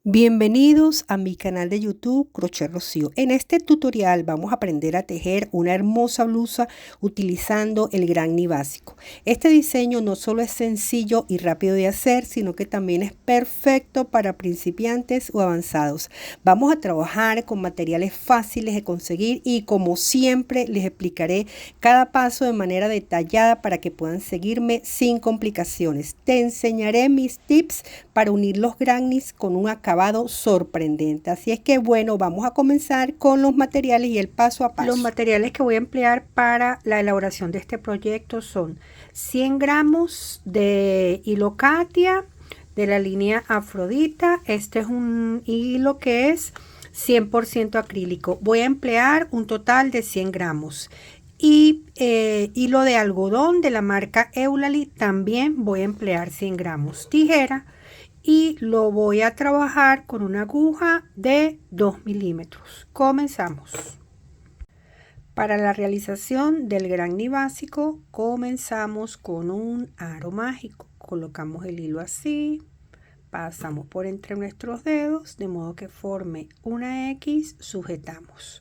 Bienvenidos a mi canal de YouTube Crochet Rocío. En este tutorial vamos a aprender a tejer una hermosa blusa utilizando el gran ni básico. Este diseño no solo es sencillo y rápido de hacer, sino que también es perfecto para principiantes o avanzados. Vamos a trabajar con materiales fáciles de conseguir y como siempre les explicaré cada paso de manera detallada para que puedan seguirme sin complicaciones. Te enseñaré mis tips para unir los grannis con un acabado sorprendente. Así es que bueno, vamos a comenzar con los materiales y el paso a paso. Los materiales que voy a emplear para la elaboración de este proyecto son 100 gramos de hilo Katia de la línea Afrodita. Este es un hilo que es 100% acrílico. Voy a emplear un total de 100 gramos. Y hilo de algodón de la marca Eulalie también voy a emplear 100 gramos. Tijera. Y lo voy a trabajar con una aguja de 2 milímetros. Comenzamos. Para la realización del gran ni básico comenzamos con un aro mágico. Colocamos el hilo así, pasamos por entre nuestros dedos de modo que forme una X, sujetamos.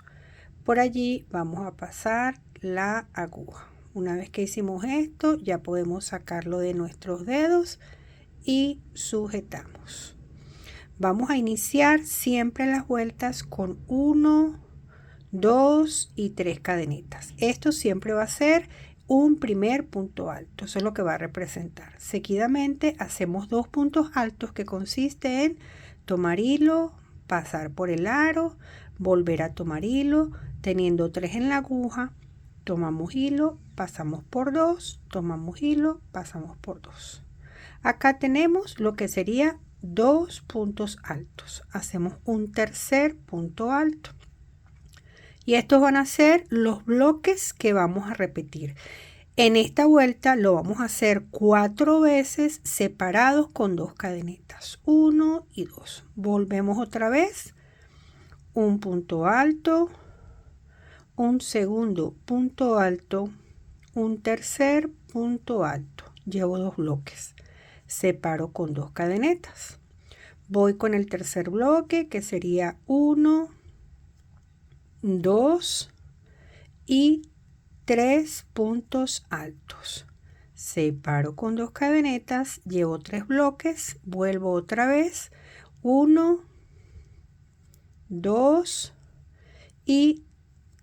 Por allí vamos a pasar la aguja. Una vez que hicimos esto ya podemos sacarlo de nuestros dedos y sujetamos. Vamos a iniciar siempre las vueltas con 1, 2 y 3 cadenitas. Esto siempre va a ser un primer punto alto. Eso es lo que va a representar. Seguidamente hacemos 2 puntos altos que consiste en tomar hilo, pasar por el aro, volver a tomar hilo, teniendo 3 en la aguja, tomamos hilo, pasamos por 2, tomamos hilo, pasamos por 2. Acá tenemos lo que sería 2 puntos altos. Hacemos un tercer punto alto. Y estos van a ser los bloques que vamos a repetir. En esta vuelta lo vamos a hacer 4 veces separados con 2 cadenitas. 1 y 2. Volvemos otra vez. Un punto alto. Un segundo punto alto. Un tercer punto alto. Llevo 2 bloques. Separo con 2 cadenetas. Voy con el tercer bloque que sería 1, 2 y 3 puntos altos. Separo con 2 cadenetas, llevo 3 bloques, vuelvo otra vez 1, 2 y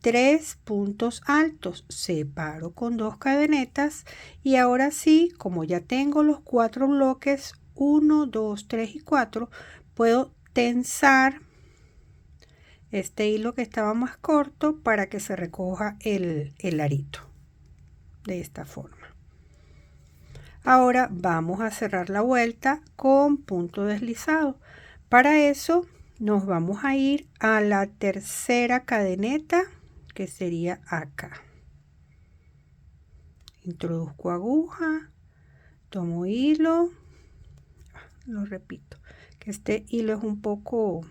3 puntos altos, separo con 2 cadenetas y ahora sí, como ya tengo los 4 bloques 1, 2, 3 y 4, puedo tensar este hilo que estaba más corto para que se recoja el arito de esta forma. Ahora vamos a cerrar la vuelta con punto deslizado. Para eso nos vamos a ir a la tercera cadeneta, que sería acá. Introduzco aguja, tomo hilo, lo repito, que este hilo es un poco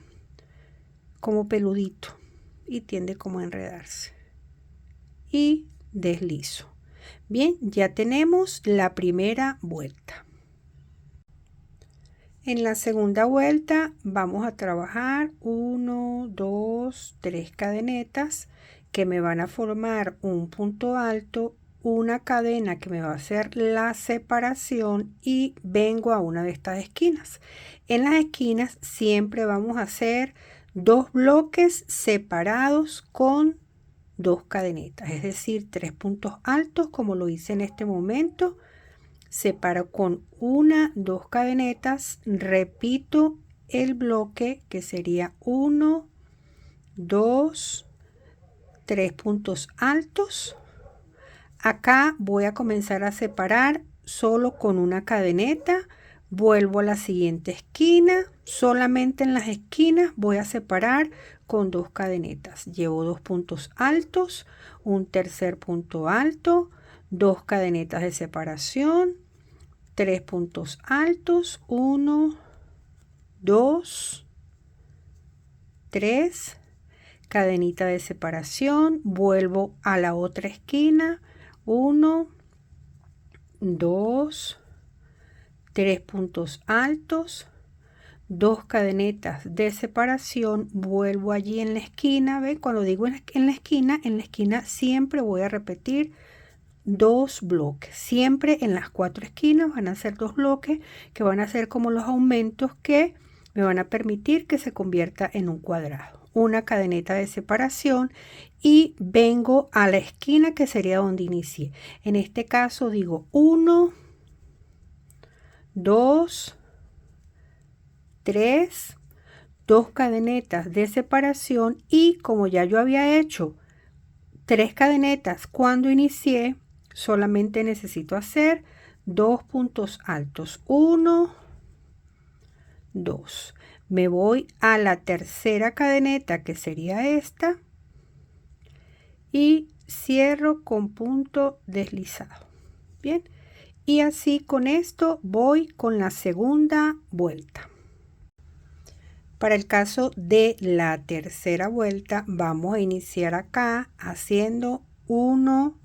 como peludito y tiende como a enredarse. Y deslizo. Bien, ya tenemos la primera vuelta. En la segunda vuelta vamos a trabajar 1, 2, 3 cadenetas que me van a formar un punto alto, una cadena que me va a hacer la separación y vengo a una de estas esquinas. En las esquinas siempre vamos a hacer 2 bloques separados con 2 cadenetas, es decir, 3 puntos altos como lo hice en este momento. Separo con 1, 2 cadenetas, repito el bloque que sería 1, 2, 3 puntos altos. Acá voy a comenzar a separar solo con una cadeneta, vuelvo a la siguiente esquina, solamente en las esquinas voy a separar con 2 cadenetas. Llevo 2 puntos altos, un tercer punto alto, 2 cadenetas de separación, 3 puntos altos, 1, 2, 3, cadenita de separación, vuelvo a la otra esquina, 1, 2, 3 puntos altos, 2 cadenetas de separación, vuelvo allí en la esquina. ¿Ven? Cuando digo en la esquina siempre voy a repetir 2 bloques. Siempre en las 4 esquinas van a ser 2 bloques que van a ser como los aumentos que me van a permitir que se convierta en un cuadrado. Una cadeneta de separación y vengo a la esquina que sería donde inicié. En este caso digo 1, 2, 3, 2 cadenetas de separación y como ya yo había hecho 3 cadenetas cuando inicié, solamente necesito hacer 2 puntos altos. 1, 2. Me voy a la tercera cadeneta que sería esta y cierro con punto deslizado. Bien, y así con esto voy con la segunda vuelta. Para el caso de la tercera vuelta vamos a iniciar acá haciendo 1,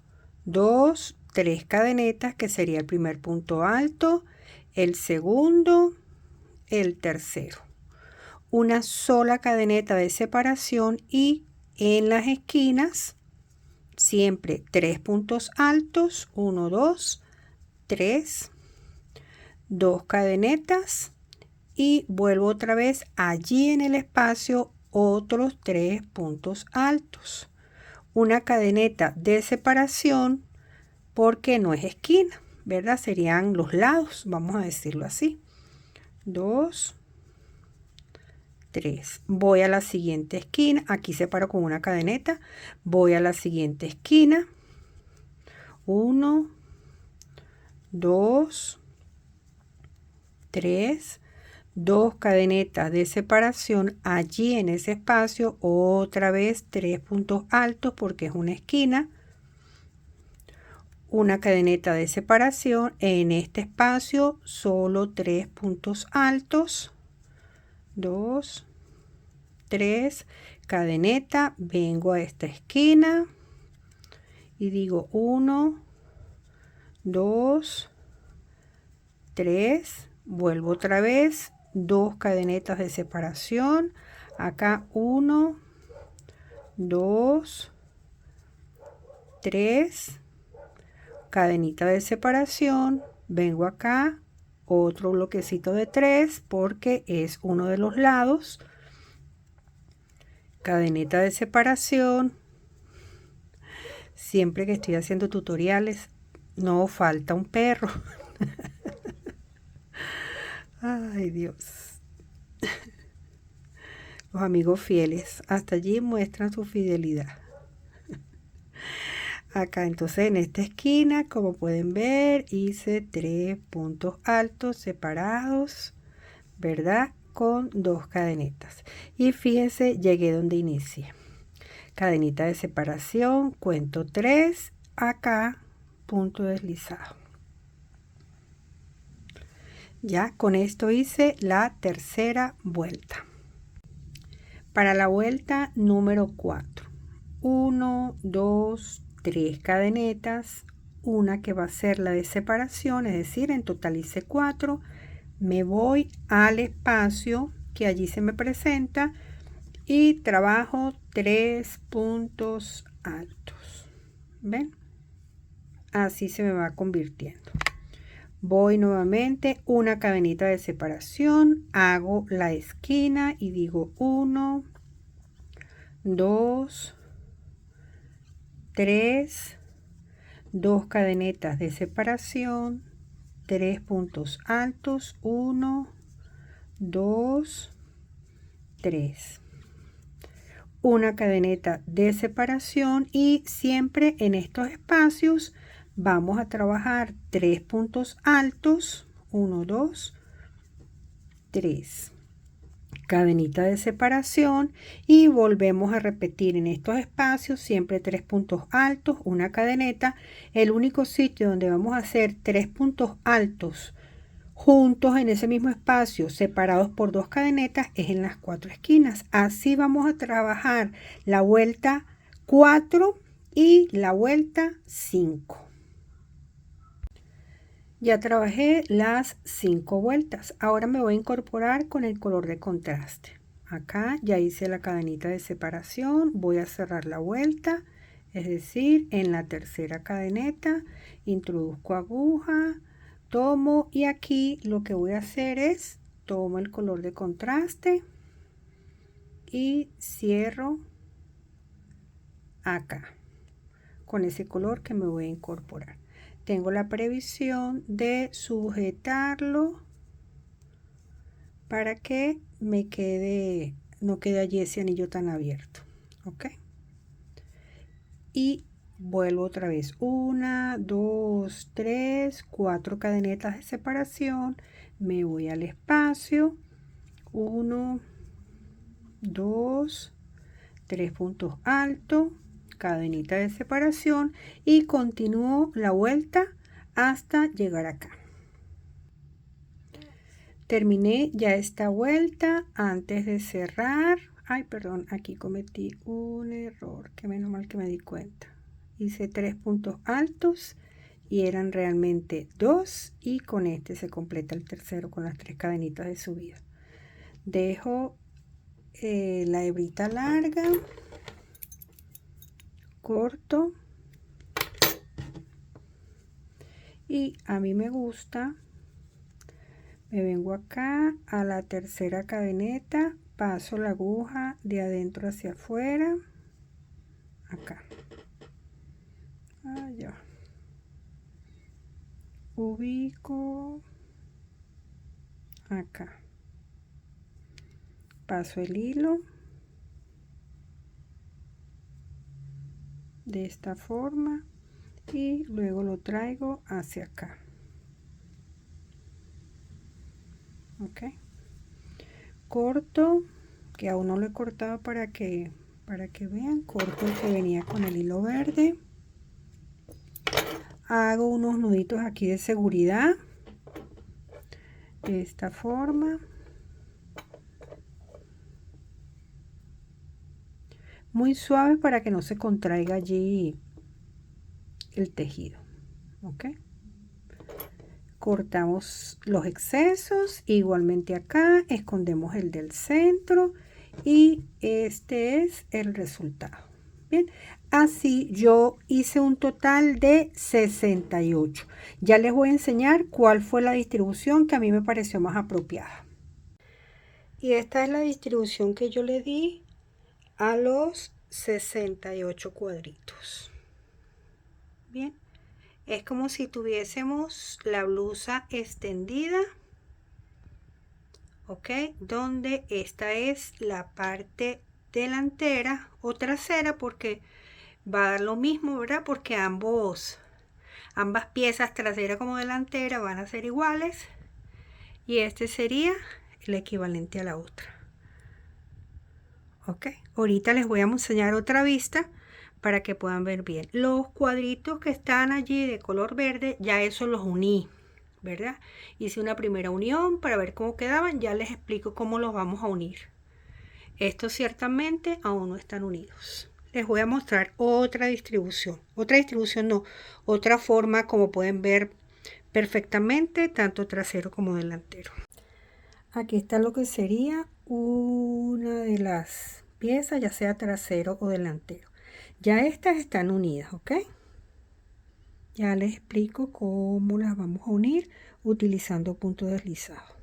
2, 3 cadenetas que sería el primer punto alto, el segundo, el tercero. Una sola cadeneta de separación y en las esquinas siempre 3 puntos altos, 1, 2, 3, 2 cadenetas y vuelvo otra vez allí en el espacio otros 3 puntos altos. Una cadeneta de separación porque no es esquina, ¿verdad? Serían los lados, vamos a decirlo así. 2, 3. Voy a la siguiente esquina, aquí separo con una cadeneta, voy a la siguiente esquina, 1, 2, 3, 2 cadenetas de separación, allí en ese espacio otra vez 3 puntos altos porque es una esquina, una cadeneta de separación, en este espacio solo 3 puntos altos, 2, 3, cadeneta, vengo a esta esquina y digo 1, 2, 3, vuelvo otra vez, 2 cadenetas de separación, acá 1, 2, 3, cadenita de separación, vengo acá, otro bloquecito de 3 porque es uno de los lados, cadeneta de separación. Siempre que estoy haciendo tutoriales no falta un perro. Ay, Dios. Los amigos fieles hasta allí muestran su fidelidad. Acá entonces en esta esquina, como pueden ver, hice 3 puntos altos separados, ¿verdad? Con 2 cadenetas. Y fíjense, llegué donde inicié. Cadenita de separación, cuento 3, acá, punto deslizado. Ya con esto hice la tercera vuelta. Para la vuelta número 4, 1, 2, 3 cadenetas, una que va a ser la de separación, es decir, en total hice 4, me voy al espacio que allí se me presenta y trabajo 3 puntos altos. ¿Ven? Así se me va convirtiendo. Voy nuevamente, una cadenita de separación, hago la esquina y digo 1, 2, 3, 2 cadenetas de separación, 3 puntos altos, 1, 2, 3. Una cadeneta de separación y siempre en estos espacios vamos a trabajar 3 puntos altos, 1, 2, 3. Cadenita de separación y volvemos a repetir en estos espacios siempre 3 puntos altos, una cadeneta. El único sitio donde vamos a hacer 3 puntos altos juntos en ese mismo espacio, separados por 2 cadenetas, es en las 4 esquinas. Así vamos a trabajar la vuelta 4 y la vuelta 5. Ya trabajé las 5 vueltas. Ahora me voy a incorporar con el color de contraste. Acá ya hice la cadenita de separación. Voy a cerrar la vuelta. Es decir, en la tercera cadeneta introduzco aguja, tomo y aquí lo que voy a hacer es tomo el color de contraste y cierro acá con ese color que me voy a incorporar. Tengo la previsión de sujetarlo para que me quede, no quede allí ese anillo tan abierto. ¿Ok? Y vuelvo otra vez. 1, 2, 3, 4 cadenetas de separación. Me voy al espacio. 1, 2, 3 puntos altos, cadenita de separación y continúo la vuelta hasta llegar acá. Terminé ya esta vuelta. Antes de cerrar, ay, perdón, aquí cometí un error, que menos mal que me di cuenta. Hice 3 puntos altos y eran realmente 2 y con este se completa el tercero con las 3 cadenitas de subida. Dejo la hebrita larga, corto y a mí me gusta, me vengo acá a la tercera cadeneta, paso la aguja de adentro hacia afuera, acá, allá, ubico acá, paso el hilo de esta forma y luego lo traigo hacia acá. Ok, corto, que aún no lo he cortado para que vean, corto el que venía con el hilo verde, hago unos nuditos aquí de seguridad de esta forma, muy suave para que no se contraiga allí el tejido. Ok, cortamos los excesos, igualmente acá escondemos el del centro y este es el resultado. Bien, así yo hice un total de 68. Ya les voy a enseñar cuál fue la distribución que a mí me pareció más apropiada. Y esta es la distribución que yo le di a los 68 cuadritos. Bien, es como si tuviésemos la blusa extendida, ok, donde esta es la parte delantera o trasera, porque va a dar lo mismo, ¿verdad? Porque ambas piezas, trasera como delantera, van a ser iguales y este sería el equivalente a la otra. Ok, ahorita les voy a enseñar otra vista para que puedan ver bien. Los cuadritos que están allí de color verde, ya eso los uní, ¿verdad? Hice una primera unión para ver cómo quedaban, ya les explico cómo los vamos a unir. Estos ciertamente aún no están unidos. Les voy a mostrar otra distribución no, otra forma como pueden ver perfectamente tanto trasero como delantero. Aquí está lo que sería una de las piezas, ya sea trasero o delantero. Ya estas están unidas, ¿ok? Ya les explico cómo las vamos a unir utilizando punto deslizado.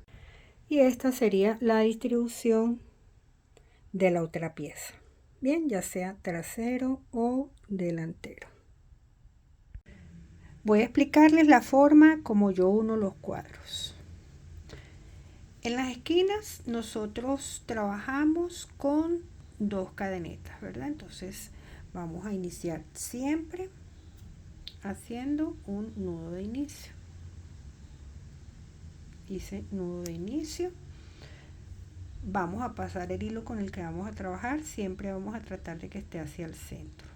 Y esta sería la distribución de la otra pieza. Bien, ya sea trasero o delantero. Voy a explicarles la forma como yo uno los cuadros. En las esquinas nosotros trabajamos con 2 cadenetas, ¿verdad? Entonces vamos a iniciar siempre haciendo un nudo de inicio. Hice nudo de inicio. Vamos a pasar el hilo con el que vamos a trabajar. Siempre vamos a tratar de que esté hacia el centro.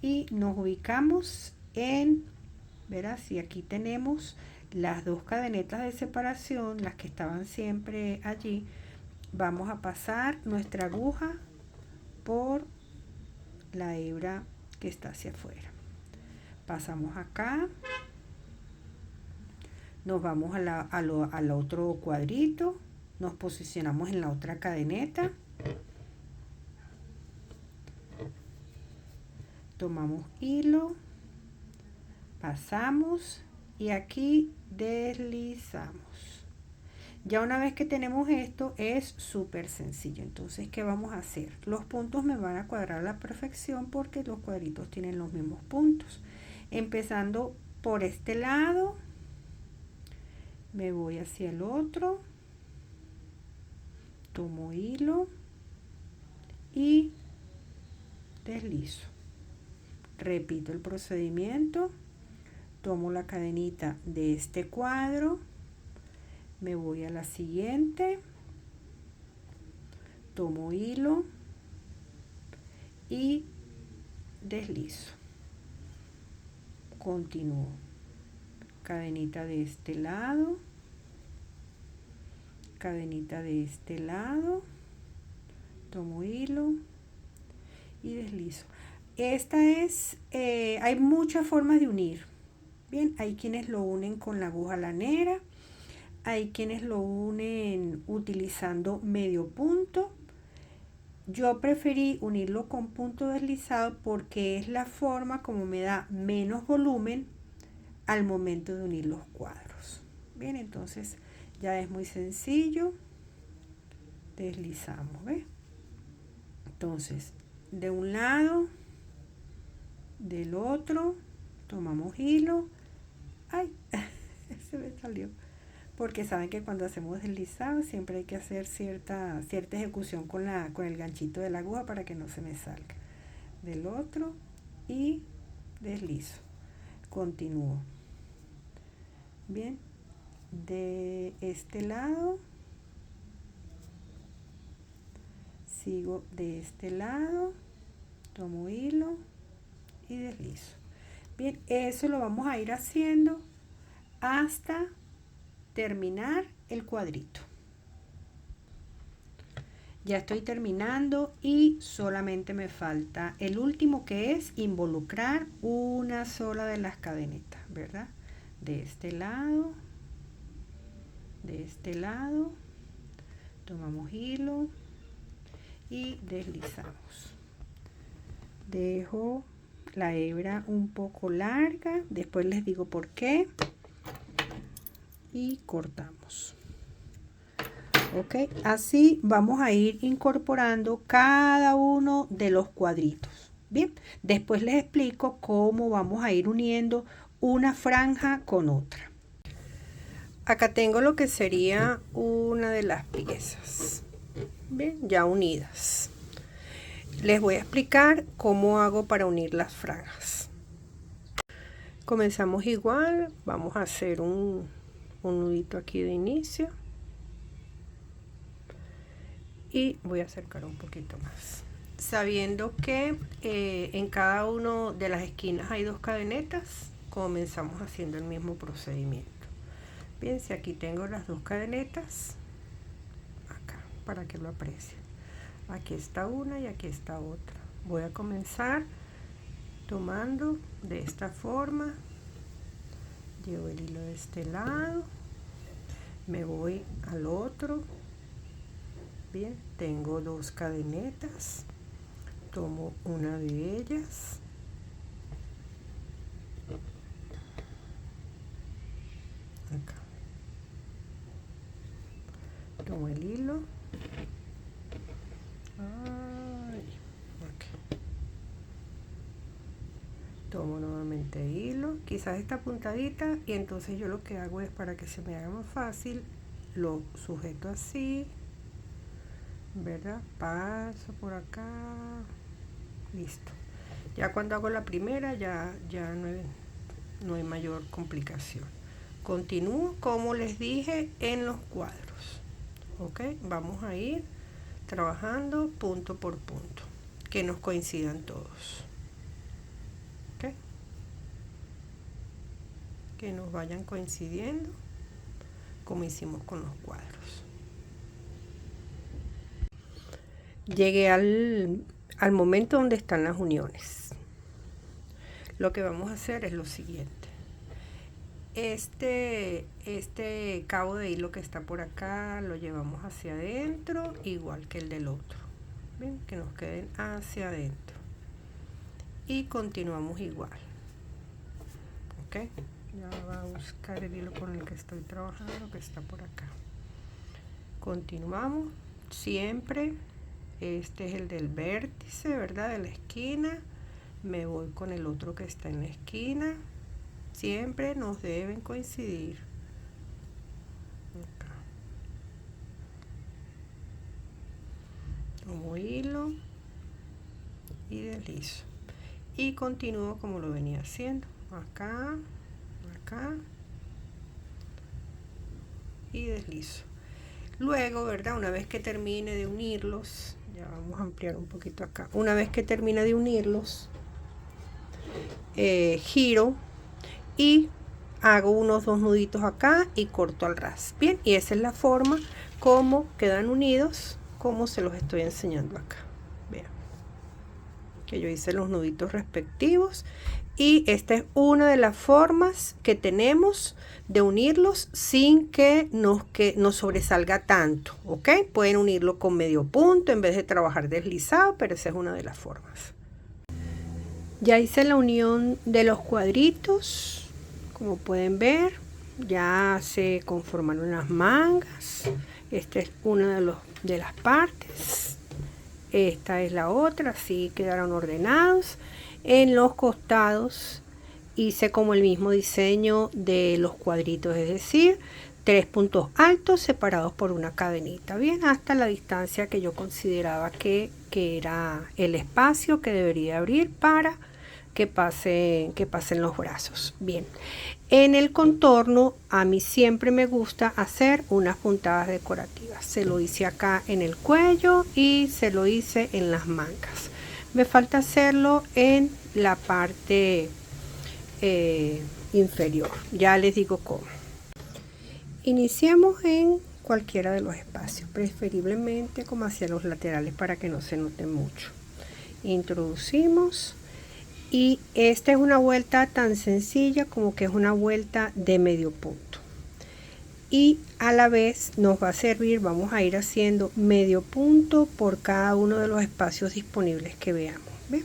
Y nos ubicamos en, verás, si aquí tenemos las 2 cadenetas de separación, las que estaban siempre allí, vamos a pasar nuestra aguja por la hebra que está hacia afuera. Pasamos acá, Nos vamos al otro cuadrito, nos posicionamos en la otra cadeneta, tomamos hilo, pasamos y aquí deslizamos. Ya una vez que tenemos esto es súper sencillo. Entonces, ¿qué vamos a hacer? Los puntos me van a cuadrar a la perfección porque los cuadritos tienen los mismos puntos. Empezando por este lado, me voy hacia el otro, tomo hilo y deslizo. Repito el procedimiento, tomo la cadenita de este cuadro, me voy a la siguiente, tomo hilo y deslizo. Continúo. Cadenita de este lado, cadenita de este lado, tomo hilo y deslizo. Esta es, hay muchas formas de unir. Bien, hay quienes lo unen con la aguja lanera, hay quienes lo unen utilizando medio punto. Yo preferí unirlo con punto deslizado porque es la forma como me da menos volumen al momento de unir los cuadros. Bien, entonces ya es muy sencillo. Deslizamos, ¿ves? Entonces, de un lado, del otro, tomamos hilo. ¡Ay! Se me salió. Porque saben que cuando hacemos deslizado siempre hay que hacer cierta ejecución con el ganchito de la aguja para que no se me salga. Del otro y deslizo. Continúo. Bien, de este lado, sigo de este lado, tomo hilo y deslizo. Bien, eso lo vamos a ir haciendo hasta terminar el cuadrito. Ya estoy terminando y solamente me falta el último, que es involucrar una sola de las cadenetas, ¿verdad? De este lado, tomamos hilo y deslizamos. Dejo la hebra un poco larga, después les digo por qué, y cortamos. Ok, así vamos a ir incorporando cada uno de los cuadritos. Bien, después les explico cómo vamos a ir uniendo una franja con otra. Acá tengo lo que sería una de las piezas. Bien, ya unidas. Les voy a explicar cómo hago para unir las franjas. Comenzamos igual, vamos a hacer un nudito aquí de inicio. Y voy a acercar un poquito más. Sabiendo que en cada una de las esquinas hay 2 cadenetas, comenzamos haciendo el mismo procedimiento. Bien, si aquí tengo las 2 cadenetas, acá, para que lo aprecien. Aquí está una y aquí está otra. Voy a comenzar tomando de esta forma, llevo el hilo de este lado, me voy al otro. Bien, tengo 2 cadenetas, tomo una de ellas, acá, tomo el hilo, tomo nuevamente hilo, quizás esta puntadita, y entonces yo lo que hago es, para que se me haga más fácil, lo sujeto así, ¿verdad? Paso por acá, listo. Ya cuando hago la primera ya no hay mayor complicación. Continúo como les dije en los cuadros. Ok, vamos a ir trabajando punto por punto, que nos coincidan todos. Ok, que nos vayan coincidiendo como hicimos con los cuadros. Llegué al momento donde están las uniones. Lo que vamos a hacer es lo siguiente. Este cabo de hilo que está por acá lo llevamos hacia adentro, igual que el del otro. ¿Ven? Que nos queden hacia adentro. Y continuamos igual. ¿Ok? Ya va a buscar el hilo con el que estoy trabajando, que está por acá. Continuamos. Siempre, este es el del vértice, ¿verdad? De la esquina. Me voy con el otro que está en la esquina. Siempre nos deben coincidir. Acá. Tomo hilo y deslizo. Y continúo como lo venía haciendo. Acá, acá. Y deslizo. Luego, ¿verdad? Una vez que termine de unirlos, ya vamos a ampliar un poquito acá. Una vez que termine de unirlos, giro y hago unos 2 nuditos acá y corto al ras. Bien, y esa es la forma como quedan unidos, como se los estoy enseñando acá. Vean que yo hice los nuditos respectivos, y esta es una de las formas que tenemos de unirlos sin que nos sobresalga tanto, ¿ok? Pueden unirlo con medio punto en vez de trabajar deslizado, pero esa es una de las formas. Ya hice la unión de los cuadritos, como pueden ver, ya se conformaron las mangas. Esta es una de las partes, esta es la otra, así quedaron ordenados. En los costados hice como el mismo diseño de los cuadritos, es decir, 3 puntos altos separados por una cadenita, bien, hasta la distancia que yo consideraba que era el espacio que debería abrir para que pasen los brazos. Bien, en el contorno a mí siempre me gusta hacer unas puntadas decorativas. Se lo hice acá en el cuello y se lo hice en las mangas. Me falta hacerlo en la parte inferior. Ya les digo cómo. Iniciamos en cualquiera de los espacios, preferiblemente como hacia los laterales para que no se note mucho. Introducimos, y esta es una vuelta tan sencilla como que es una vuelta de medio punto. Y a la vez nos va a servir, vamos a ir haciendo medio punto por cada uno de los espacios disponibles que veamos. ¿Ven?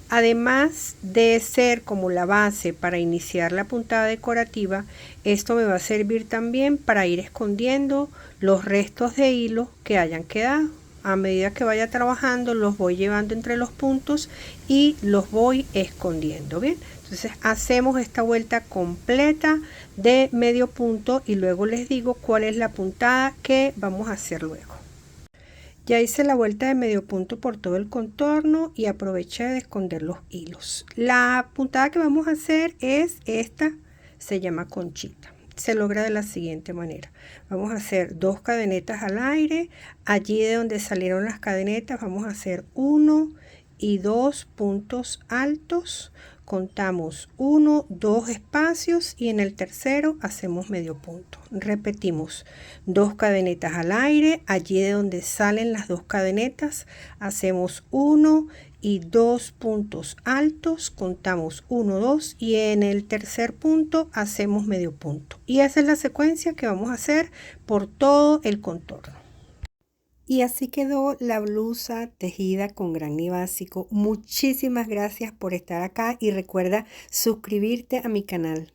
Además de ser como la base para iniciar la puntada decorativa, esto me va a servir también para ir escondiendo los restos de hilo que hayan quedado. A medida que vaya trabajando los voy llevando entre los puntos y los voy escondiendo. Bien, entonces hacemos esta vuelta completa de medio punto y luego les digo cuál es la puntada que vamos a hacer luego. Ya hice la vuelta de medio punto por todo el contorno y aproveché de esconder los hilos. La puntada que vamos a hacer es esta, se llama conchita. Se logra de la siguiente manera. Vamos a hacer 2 cadenetas al aire. Allí de donde salieron las cadenetas vamos a hacer 1 y 2 puntos altos. Contamos 1, 2 espacios y en el tercero hacemos medio punto. Repetimos 2 cadenetas al aire. Allí de donde salen las 2 cadenetas hacemos 1 y 2 puntos altos, contamos 1, 2 y en el tercer punto hacemos medio punto. Y esa es la secuencia que vamos a hacer por todo el contorno. Y así quedó la blusa tejida con gran ni básico. Muchísimas gracias por estar acá y recuerda suscribirte a mi canal.